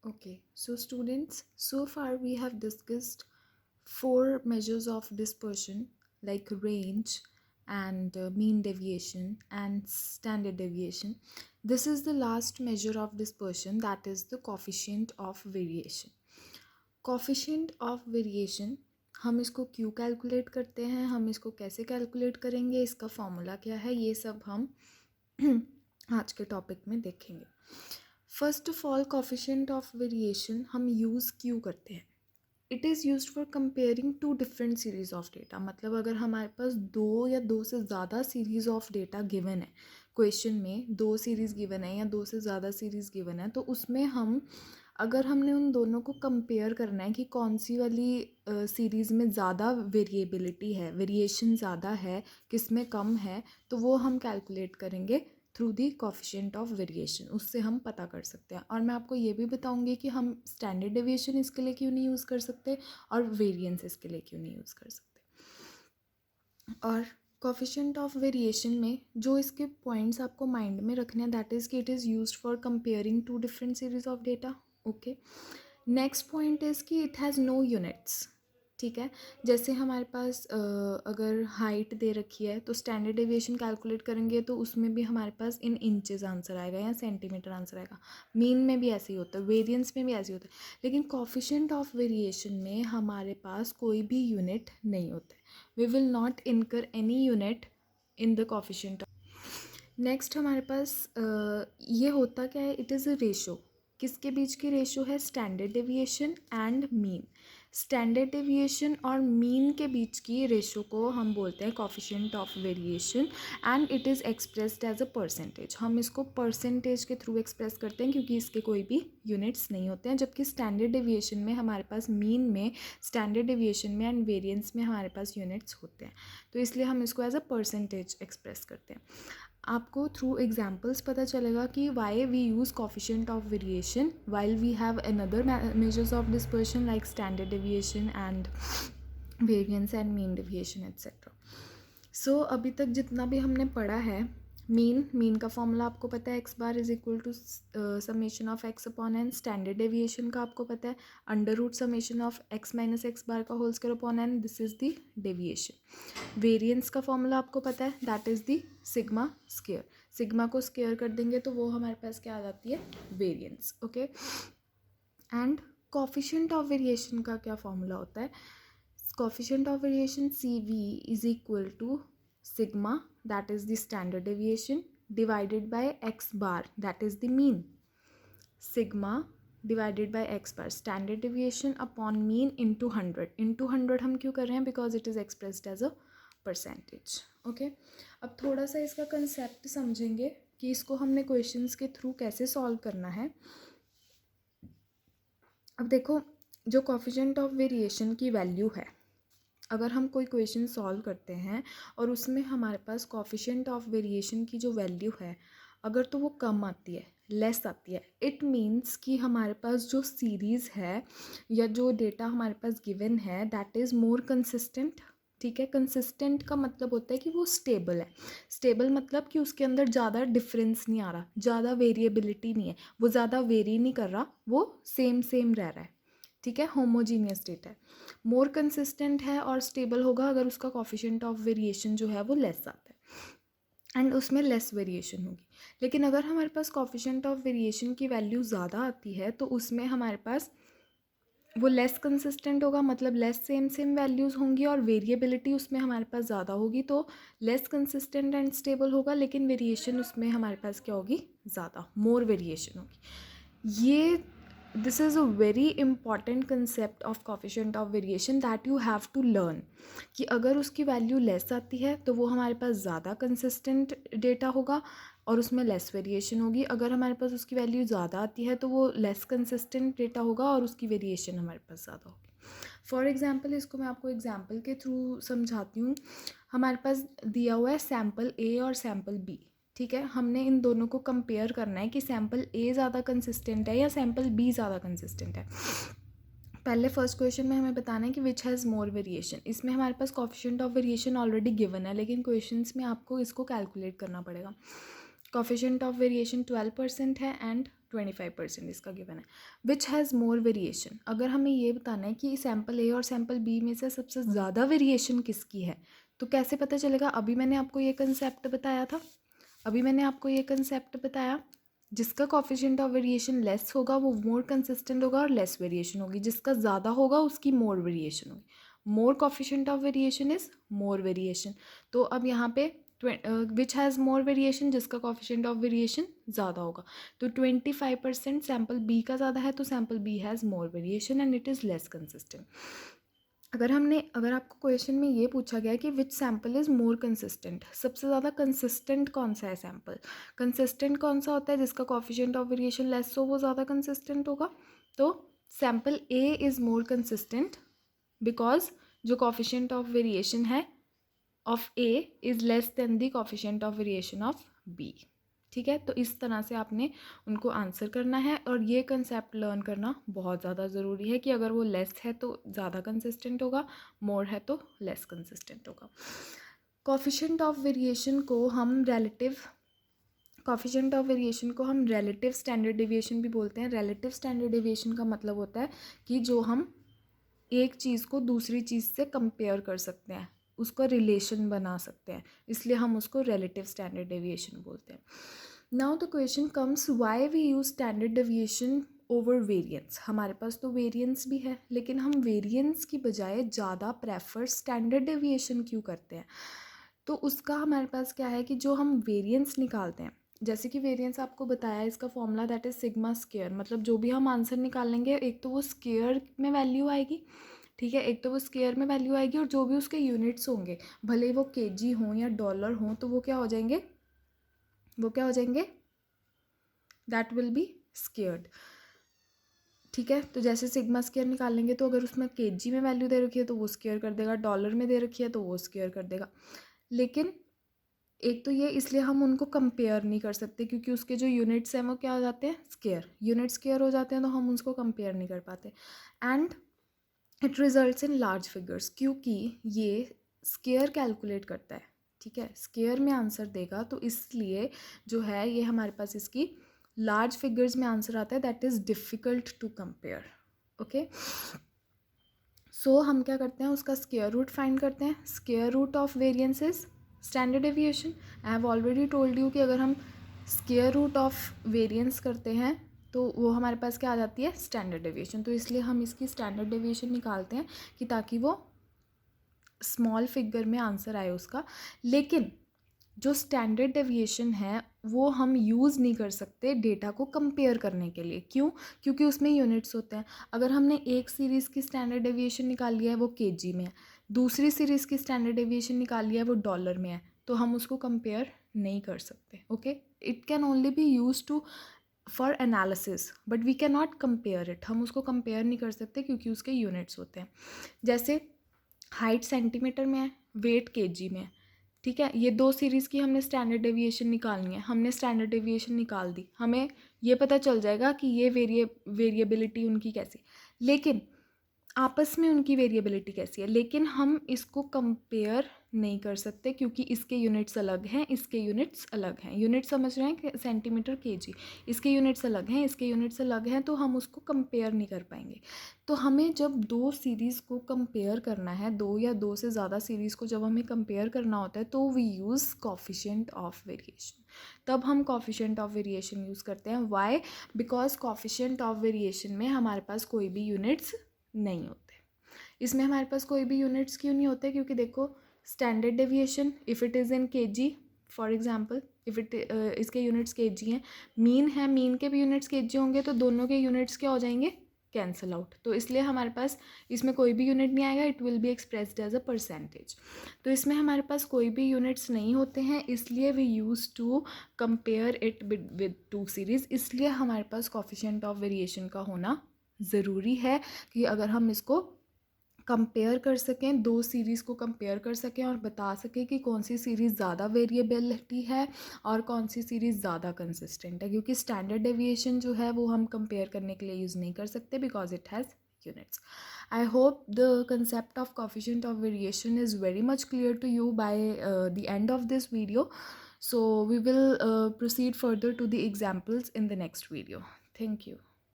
Okay, so students, so far we have discussed four measures of dispersion like range and mean deviation and standard deviation. This is the last measure of dispersion, that is the coefficient of variation. Coefficient of variation, हम इसको क्यों calculate करते हैं, हम इसको कैसे calculate करेंगे, इसका फॉर्मूला क्या है, ये सब हम आज के टॉपिक में देखेंगे. First of all, coefficient of variation हम यूज़ क्यों करते हैं. It is use for comparing two different series of data. मतलब अगर हमारे पास दो या दो से ज़्यादा सीरीज ऑफ डेटा गिवन है, क्वेश्चन में दो सीरीज़ गिवन है या दो से ज़्यादा सीरीज़ गिवन है, तो उसमें हम अगर हमने उन दोनों को कंपेयर करना है कि कौन सी वाली सीरीज़ में ज़्यादा वेरिएबिलिटी है, वेरिएशन ज़्यादा है, किस में कम है, तो वो हम कैलकुलेट करेंगे through the coefficient of variation. उससे हम पता कर सकते हैं. और मैं आपको ये भी बताऊंगी कि हम स्टैंडर्ड डेविएशन इसके लिए क्यों नहीं यूज़ कर सकते और वेरिएंस इसके लिए क्यों नहीं यूज़ कर सकते. और कोफिशिएंट ऑफ वेरिएशन में जो इसके पॉइंट्स आपको माइंड में रखने हैं, दैट इज़ कि it is used for comparing two different series of data. Okay, next point is कि इट हैज़ नो यूनिट्स. ठीक है, जैसे हमारे पास अगर हाइट दे रखी है तो स्टैंडर्ड डेविएशन कैलकुलेट करेंगे तो उसमें भी हमारे पास इन इंचेस आंसर आएगा या सेंटीमीटर आंसर आएगा. मीन में भी ऐसे ही होता है, वेरिएंस में भी ऐसे ही होता है. लेकिन कोफिशिएंट ऑफ वेरिएशन में हमारे पास कोई भी यूनिट नहीं होता है. वी विल नॉट इनकर any unit in the coefficient. Next हमारे पास ये होता क्या है, इट इज़ अ रेशो. किसके बीच की रेशो है, standard deviation and mean. Standard deviation और मीन के बीच की रेशो को हम बोलते हैं coefficient of variation and it is expressed as a percentage. हम इसको परसेंटेज के थ्रू एक्सप्रेस करते हैं क्योंकि इसके कोई भी यूनिट्स नहीं होते हैं. जबकि स्टैंडर्ड डेविएशन में हमारे पास मीन में, स्टैंडर्ड डेविएशन में एंड वेरिएंस में हमारे पास यूनिट्स होते हैं. तो इसलिए हम इसको एज अ परसेंटेज एक्सप्रेस करते हैं. आपको थ्रू एग्जाम्पल्स पता चलेगा कि why we use coefficient of variation while we have another measures of dispersion like standard deviation and variance and mean deviation etcetera. So अभी तक जितना भी हमने पढ़ा है, मीन का फॉर्मूला आपको पता है, X bar is equal to summation of X upon N. Standard deviation का आपको पता है, under root summation of X minus X bar का whole square upon N. This is the deviation. Variance का फॉर्मूला आपको पता है, that is the sigma square. Sigma को स्क्वायर कर देंगे तो वो हमारे पास क्या आ जाती है, variance. Okay, and coefficient of variation का क्या फॉर्मूला होता है, coefficient of variation C V is equal to sigma, that is the standard deviation, divided by X bar, that is the mean. Sigma divided by X bar, standard deviation upon mean into 100 हम क्यों कर रहे हैं, because it is expressed as a percentage. Okay, अब थोड़ा सा इसका concept समझेंगे कि इसको हमने क्वेश्चंस के थ्रू कैसे सॉल्व करना है. अब देखो, जो कोफिशिएंट ऑफ वेरिएशन की वैल्यू है, अगर हम कोई क्वेश्चन सॉल्व करते हैं और उसमें हमारे पास कोफिशिएंट ऑफ वेरिएशन की जो वैल्यू है, अगर तो वो कम आती है, लेस आती है, इट मीन्स कि हमारे पास जो सीरीज़ है या जो डेटा हमारे पास गिवन है, दैट इज़ मोर कंसिस्टेंट. ठीक है, कंसिस्टेंट का मतलब होता है कि वो स्टेबल है. स्टेबल मतलब कि उसके अंदर ज़्यादा डिफरेंस नहीं आ रहा, ज़्यादा वेरिएबिलिटी नहीं है, वो ज़्यादा वेरी नहीं कर रहा, वो सेम रह रहा है. ठीक है, होमोजीनियस डेटा है, मोर कंसिस्टेंट है और स्टेबल होगा अगर उसका कोफिशिएंट ऑफ वेरिएशन जो है वो लेस आता है एंड उसमें लेस वेरिएशन होगी. लेकिन अगर हमारे पास कोफिशिएंट ऑफ वेरिएशन की वैल्यू ज़्यादा आती है तो उसमें हमारे पास वो लेस कंसिस्टेंट होगा, मतलब लेस सेम वैल्यूज़ होंगी और वेरिएबिलिटी उसमें हमारे पास ज़्यादा होगी, तो लेस कंसिस्टेंट एंड स्टेबल होगा, लेकिन वेरिएशन उसमें हमारे पास क्या होगी, ज़्यादा, मोर वेरिएशन होगी. ये this is a very important concept of coefficient of variation that you have to learn, कि अगर उसकी वैल्यू लेस आती है तो वो हमारे पास ज़्यादा कंसिस्टेंट डेटा होगा और उसमें लेस वेरिएशन होगी. अगर हमारे पास उसकी वैल्यू ज़्यादा आती है तो वो लेस कंसिस्टेंट डेटा होगा और उसकी वेरिएशन हमारे पास ज़्यादा होगी. फॉर एग्जांपल, इसको मैं आपको एग्जांपल के थ्रू समझाती हूँ. हमारे पास दिया हुआ है सैम्पल ए और सैम्पल बी. ठीक है, हमने इन दोनों को कंपेयर करना है कि सैम्पल ए ज़्यादा कंसिस्टेंट है या सैम्पल बी ज़्यादा कंसिस्टेंट है. पहले फर्स्ट क्वेश्चन में हमें बताना है कि विच हैज़ मोर वेरिएशन. इसमें हमारे पास coefficient of variation already given है, लेकिन क्वेश्चंस में आपको इसको कैलकुलेट करना पड़ेगा. कोफिशिएंट ऑफ वेरिएशन 12% है एंड 25% इसका गिवन है. विच हैज़ मोर वेरिएशन. अगर हमें ये बताना है कि सैम्पल ए और सैम्पल बी में से सबसे ज़्यादा वेरिएशन किसकी है, तो कैसे पता चलेगा. अभी मैंने आपको ये कंसेप्ट बताया जिसका कॉफिशिएंट ऑफ वेरिएशन लेस होगा वो मोर कंसिस्टेंट होगा और लेस वेरिएशन होगी. जिसका ज़्यादा होगा उसकी मोर वेरिएशन होगी. More coefficient of variation is more variation. तो अब यहाँ पे विच हैज़ मोर वेरिएशन, जिसका कॉफिशिएंट ऑफ वेरिएशन ज़्यादा होगा. तो 25% सैम्पल बी का ज़्यादा है, तो sample B has more variation and it is less consistent. अगर आपको क्वेश्चन में ये पूछा गया कि which sample is more consistent, सबसे ज़्यादा कंसिस्टेंट कौन सा है सैम्पल. कंसिस्टेंट कौन सा होता है, जिसका कॉफिशिएंट ऑफ वेरिएशन लेस हो वो ज़्यादा कंसिस्टेंट होगा. तो sample A is more consistent because जो कॉफिशिएंट ऑफ वेरिएशन है of A is less than the coefficient of variation of B. ठीक है, तो इस तरह से आपने उनको आंसर करना है. और ये कंसेप्ट लर्न करना बहुत ज़्यादा ज़रूरी है कि अगर वो लेस है तो ज़्यादा कंसिस्टेंट होगा, मोर है तो लेस कंसिस्टेंट होगा. कॉफिशिएंट ऑफ वेरिएशन को हम रिलेटिव स्टैंडर्ड डेविएशन भी बोलते हैं. रिलेटिव स्टैंडर्ड डेविएशन का मतलब होता है कि जो हम एक चीज़ को दूसरी चीज़ से कंपेयर कर सकते हैं, उसका रिलेशन बना सकते हैं, इसलिए हम उसको रिलेटिव स्टैंडर्ड डेविएशन बोलते हैं. Now the question comes, why we use standard deviation over variance. हमारे पास तो वेरिएंस भी है, लेकिन हम वेरिएंस की बजाय ज़्यादा प्रेफर स्टैंडर्ड डेविएशन क्यों करते हैं. तो उसका हमारे पास क्या है कि जो हम वेरिएंस निकालते हैं, जैसे कि वेरिएंस आपको बताया इसका formula that is sigma square. मतलब जो भी हम आंसर निकालेंगे एक तो वो स्क्वायर में वैल्यू आएगी, ठीक है, एक तो वो स्क्वायर में वैल्यू आएगी, और जो भी उसके यूनिट्स होंगे भले वो केजी हों या डॉलर हों तो वो क्या हो जाएंगे दैट विल बी स्क्वायर्ड. ठीक है, तो जैसे सिग्मा स्क्वायर निकालेंगे तो अगर उसमें केजी में वैल्यू दे रखी है तो वो स्क्वायर कर देगा, डॉलर में दे रखी है तो वो स्क्वायर कर देगा. लेकिन एक तो ये इसलिए हम उनको कंपेयर नहीं कर सकते क्योंकि उसके जो यूनिट्स हैं वो क्या हो जाते हैं, स्क्वायर. यूनिट स्क्वायर हो जाते हैं तो हम उसको कंपेयर नहीं कर पाते. And it results in large figures, क्योंकि ये स्क्वायर कैलकुलेट करता है. ठीक है, स्क्वायर में आंसर देगा, तो इसलिए जो है ये हमारे पास इसकी लार्ज फिगर्स में आंसर आता है. That is difficult to compare. Okay, so हम क्या करते हैं, उसका स्क्वायर रूट फाइंड करते हैं. Square root of variance is standard deviation. I have already told you कि अगर हम स्क्वायर रूट ऑफ वेरिएंस करते हैं तो वो हमारे पास क्या आ जाती है, स्टैंडर्ड डेविएशन. तो इसलिए हम इसकी स्टैंडर्ड डेविएशन निकालते हैं कि ताकि वो स्मॉल फिगर में आंसर आए उसका. लेकिन जो स्टैंडर्ड डेविएशन है वो हम यूज़ नहीं कर सकते डेटा को कंपेयर करने के लिए. क्यों? क्योंकि उसमें यूनिट्स होते हैं. अगर हमने एक सीरीज़ की स्टैंडर्ड डेविएशन निकाल लिया है वो केजी में है, दूसरी सीरीज़ की स्टैंडर्ड डेविएशन निकाल लिया है वो डॉलर में है, तो हम उसको कंपेयर नहीं कर सकते. Okay, it can only be use to for analysis but we can not compare it. हम उसको कंपेयर नहीं कर सकते क्योंकि उसके यूनिट्स होते हैं. जैसे हाइट सेंटीमीटर में है, वेट केजी में है. ठीक है, ये दो सीरीज़ की हमने स्टैंडर्ड डेविएशन निकालनी है. हमने स्टैंडर्ड डेविएशन निकाल दी, हमें ये पता चल जाएगा कि ये वेरिएबिलिटी उनकी कैसी, लेकिन आपस में उनकी वेरिएबिलिटी कैसी है. लेकिन हम इसको कंपेयर नहीं कर सकते क्योंकि इसके यूनिट्स अलग हैं, इसके यूनिट्स अलग हैं. यूनिट समझ रहे हैं कि सेंटीमीटर केजी, इसके यूनिट्स अलग हैं, इसके यूनिट्स अलग हैं, तो हम उसको कंपेयर नहीं कर पाएंगे. तो हमें जब दो सीरीज़ को कंपेयर करना है, दो या दो से ज़्यादा सीरीज़ को जब हमें कंपेयर करना होता है तो we use coefficient of variation. तब हम कॉफिशिएंट ऑफ वेरिएशन यूज़ करते हैं. Why? Because coefficient of variation में हमारे पास कोई भी यूनिट्स नहीं होते. इसमें हमारे पास कोई भी यूनिट्स क्यों नहीं होते? क्योंकि देखो standard deviation if it is in KG, for example if it इसके यूनिट्स केजी हैं, मीन है, मीन के भी यूनिट्स केजी होंगे, तो दोनों के यूनिट्स क्या हो जाएंगे, कैंसिल आउट. तो इसलिए हमारे पास इसमें कोई भी यूनिट नहीं आएगा, it will be expressed as a percentage. तो इसमें हमारे पास कोई भी यूनिट्स नहीं होते हैं, इसलिए we use to compare it with two series. इसलिए हमारे पास कॉफिशिएंट ऑफ वेरिएशन का होना ज़रूरी है कि अगर हम इसको कंपेयर कर सकें, दो सीरीज़ को कंपेयर कर सकें और बता सकें कि कौन सी सीरीज़ ज़्यादा वेरिएबिलिटी है और कौन सी सीरीज़ ज़्यादा कंसिस्टेंट है. क्योंकि स्टैंडर्ड डेविएशन जो है वो हम कंपेयर करने के लिए यूज़ नहीं कर सकते because it has units. I hope the concept of coefficient of variation is very much clear to you by the end of this video. So we will proceed further to the examples in the next video. Thank you.